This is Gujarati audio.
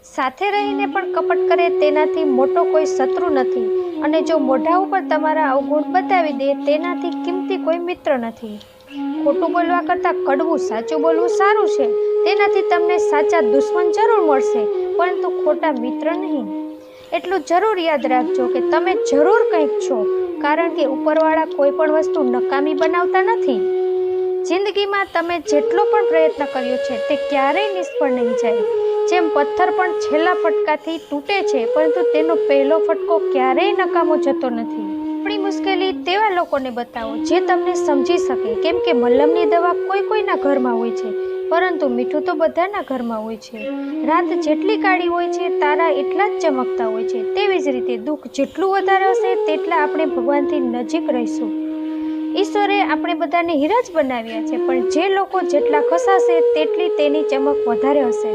સાથે રહીને પણ કપટ કરે તેનાથી મોટો કોઈ શત્રુ નથી, અને જો મોઢા ઉપર તમારા અવગુણ બતાવી દે તેનાથી કિંમતી કોઈ મિત્ર નથી. ખોટું બોલવા કરતાં કડવું સાચું બોલવું સારું છે. તેનાથી તમને સાચા દુશ્મન જરૂર મળશે, પરંતુ ખોટા મિત્ર નહીં. એટલું જરૂર યાદ રાખજો કે તમે જરૂર કંઈક છો, કારણ કે ઉપરવાળા કોઈ પણ વસ્તુ નકામી બનાવતા નથી. જિંદગીમાં તમે જેટલો પણ પ્રયત્ન કર્યો છે તે ક્યારેય નિષ્ફળ નહીં જાય. જેમ પથ્થર પણ છેલ્લા ફટકાથી તૂટે છે, પરંતુ તેનો પહેલો ફટકો ક્યારેય નકામો જતો નથી. આપણી મુશ્કેલી તેવા લોકોને બતાવો જે તમને સમજી શકે, કેમ કે મલમની દવા કોઈના ઘરમાં હોય છે, પરંતુ મીઠું તો બધાના ઘરમાં હોય છે. રાત જેટલી કાળી હોય છે, તારા એટલા જ ચમકતા હોય છે. તેવી જ રીતે દુઃખ જેટલું વધારે હશે તેટલા આપણે ભગવાનથી નજીક રહીશું. ઈશ્વરે આપણે બધાને હીરા જ બનાવ્યા છે, પણ જે લોકો જેટલા ખસાશે તેટલી તેની ચમક વધારે હશે.